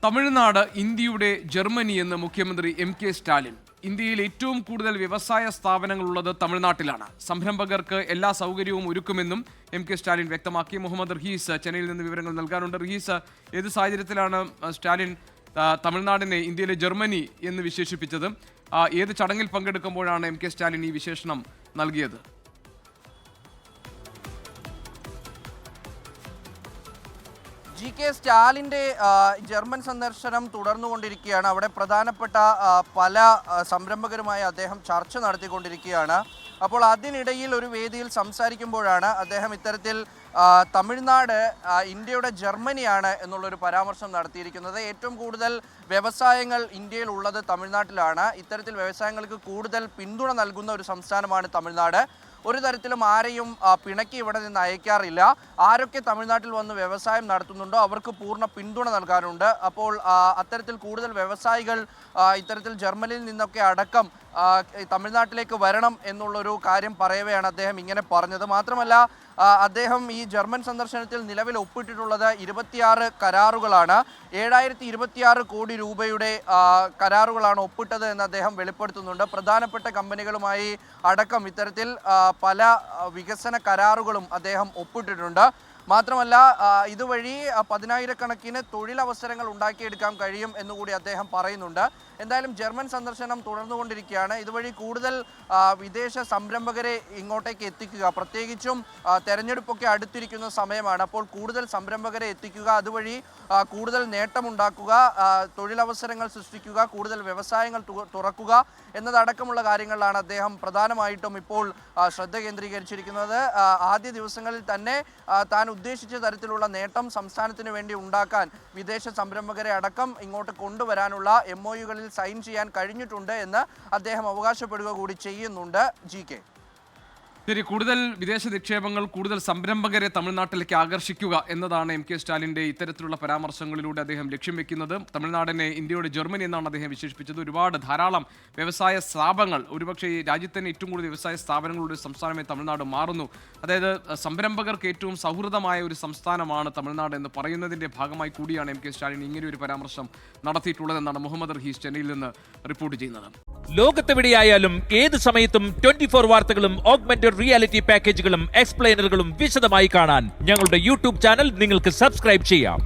തമിഴ്നാട് ഇന്ത്യയുടെ ജർമ്മനി എന്ന് മുഖ്യമന്ത്രി എം.കെ. സ്റ്റാലിൻ. ഇന്ത്യയിൽ ഏറ്റവും കൂടുതൽ വ്യവസായ സ്ഥാപനങ്ങളുള്ളത് തമിഴ്നാട്ടിലാണ്. സംരംഭകർക്ക് എല്ലാ സൗകര്യവും ഒരുക്കുമെന്നും എം.കെ. സ്റ്റാലിൻ വ്യക്തമാക്കി. മുഹമ്മദ് റഹീസ് ചെന്നൈയിൽ നിന്ന് വിവരങ്ങൾ നൽകാനുണ്ട്. റഹീസ്, ഏത് സാഹചര്യത്തിലാണ് സ്റ്റാലിൻ തമിഴ്നാടിനെ ഇന്ത്യയിലെ ജർമ്മനി എന്ന് വിശേഷിപ്പിച്ചത്? ഏത് ചടങ്ങിൽ പങ്കെടുക്കുമ്പോഴാണ് എം.കെ. സ്റ്റാലിൻ ഈ വിശേഷണം നൽകിയത്? ജി.കെ. സ്റ്റാലിൻ്റെ ജർമ്മൻ സന്ദർശനം തുടർന്നുകൊണ്ടിരിക്കുകയാണ്. അവിടെ പ്രധാനപ്പെട്ട പല സംരംഭകരുമായി അദ്ദേഹം ചർച്ച നടത്തിക്കൊണ്ടിരിക്കുകയാണ്. അപ്പോൾ അതിനിടയിൽ ഒരു വേദിയിൽ സംസാരിക്കുമ്പോഴാണ് അദ്ദേഹം ഇത്തരത്തിൽ തമിഴ്നാട് ഇന്ത്യയുടെ ജർമ്മനിയാണ് എന്നുള്ളൊരു പരാമർശം നടത്തിയിരിക്കുന്നത്. ഏറ്റവും കൂടുതൽ വ്യവസായങ്ങൾ ഇന്ത്യയിൽ ഉള്ളത് തമിഴ്നാട്ടിലാണ്. ഇത്തരത്തിൽ വ്യവസായങ്ങൾക്ക് കൂടുതൽ പിന്തുണ നൽകുന്ന ഒരു സംസ്ഥാനമാണ് തമിഴ്നാട്. ഒരു തരത്തിലും ആരെയും പിണക്കി ഇവിടെ നിന്ന് അയക്കാറില്ല. ആരൊക്കെ തമിഴ്നാട്ടിൽ വന്ന് വ്യവസായം നടത്തുന്നുണ്ടോ അവർക്ക് പൂർണ്ണ പിന്തുണ നൽകാറുണ്ട്. അപ്പോൾ അത്തരത്തിൽ കൂടുതൽ വ്യവസായികൾ ഇത്തരത്തിൽ ജർമ്മനിയിൽ നിന്നൊക്കെ അടക്കം തമിഴ്നാട്ടിലേക്ക് വരണം എന്നുള്ളൊരു കാര്യം പറയവെയാണ് അദ്ദേഹം ഇങ്ങനെ പറഞ്ഞത്. മാത്രമല്ല അദ്ദേഹം ഈ ജർമ്മൻ സന്ദർശനത്തിൽ നിലവിൽ ഒപ്പിട്ടിട്ടുള്ളത് 26 കരാറുകളാണ്. 7026 കോടി രൂപയുടെ കരാറുകളാണ് ഒപ്പിട്ടത് എന്ന് അദ്ദേഹം വെളിപ്പെടുത്തുന്നുണ്ട്. പ്രധാനപ്പെട്ട കമ്പനികളുമായി അടക്കം ഇത്തരത്തിൽ പല വികസന കരാറുകളും അദ്ദേഹം ഒപ്പിട്ടിട്ടുണ്ട്. മാത്രമല്ല ഇതുവഴി 10,000-കണക്കിന് തൊഴിലവസരങ്ങൾ ഉണ്ടാക്കിയെടുക്കാൻ കഴിയും എന്നുകൂടി അദ്ദേഹം പറയുന്നുണ്ട്. എന്തായാലും ജർമ്മൻ സന്ദർശനം തുടർന്നുകൊണ്ടിരിക്കുകയാണ്. ഇതുവഴി കൂടുതൽ വിദേശ സംരംഭകരെ ഇങ്ങോട്ടേക്ക് എത്തിക്കുക, പ്രത്യേകിച്ചും തെരഞ്ഞെടുപ്പൊക്കെ അടുത്തിരിക്കുന്ന സമയമാണ്. അപ്പോൾ കൂടുതൽ സംരംഭകരെ എത്തിക്കുക, അതുവഴി കൂടുതൽ നേട്ടമുണ്ടാക്കുക, തൊഴിലവസരങ്ങൾ സൃഷ്ടിക്കുക, കൂടുതൽ വ്യവസായങ്ങൾ തുറക്കുക എന്നതടക്കമുള്ള കാര്യങ്ങളിലാണ് അദ്ദേഹം പ്രധാനമായിട്ടും ഇപ്പോൾ ശ്രദ്ധ കേന്ദ്രീകരിച്ചിരിക്കുന്നത്. ആദ്യ ദിവസങ്ങളിൽ തന്നെ താൻ ഉദ്ദേശിച്ച തരത്തിലുള്ള നേട്ടം സംസ്ഥാനത്തിന് വേണ്ടി ഉണ്ടാക്കാൻ വിദേശ സംരംഭകരെ അടക്കം ഇങ്ങോട്ട് കൊണ്ടുവരാനുള്ള MOUകളിൽ സൈൻ ചെയ്യാൻ കഴിഞ്ഞിട്ടുണ്ട് എന്ന് അദ്ദേഹം അവകാശപ്പെടുക കൂടി ചെയ്യുന്നുണ്ട്. ജി.കെ. ശരി, കൂടുതൽ വിദേശ നിക്ഷേപങ്ങൾ, കൂടുതൽ സംരംഭകരെ തമിഴ്നാട്ടിലേക്ക് ആകർഷിക്കുക എന്നതാണ് എം.കെ. സ്റ്റാലിൻ്റെ ഇത്തരത്തിലുള്ള പരാമർശങ്ങളിലൂടെ അദ്ദേഹം ലക്ഷ്യം വെക്കുന്നത്. തമിഴ്നാടിനെ ഇന്ത്യയുടെ ജർമ്മനി എന്നാണ് അദ്ദേഹം വിശേഷിപ്പിച്ചത്. ധാരാളം വ്യവസായ സ്ഥാപനങ്ങൾ, ഒരുപക്ഷെ ഈ രാജ്യത്ത് തന്നെ ഏറ്റവും കൂടുതൽ വ്യവസായ സ്ഥാപനങ്ങളുടെ സംസ്ഥാനമായി തമിഴ്നാട് മാറുന്നു. അതായത് സംരംഭകർക്ക് ഏറ്റവും സൗഹൃദമായ ഒരു സംസ്ഥാനമാണ് തമിഴ്നാട് എന്ന് പറയുന്നതിൻ്റെ ഭാഗമായി കൂടിയാണ് എം.കെ. സ്റ്റാലിൻ ഇങ്ങനെ ഒരു പരാമർശം നടത്തിയിട്ടുള്ളതെന്നാണ് മുഹമ്മദ് റഹീസ് ചെന്നൈയിൽ നിന്ന് റിപ്പോർട്ട് ചെയ്യുന്നത്. ലോകത്തെവിടെയായാലും ഏത് സമയത്തും 24 വാർത്തകളും ഓഗ്മെന്റഡ് റിയാലിറ്റി പാക്കേജുകളും എക്സ്പ്ലെയിനറുകളും വിശദമായി കാണാൻ ഞങ്ങളുടെ യൂട്യൂബ് ചാനൽ നിങ്ങൾക്ക് സബ്സ്ക്രൈബ് ചെയ്യാം.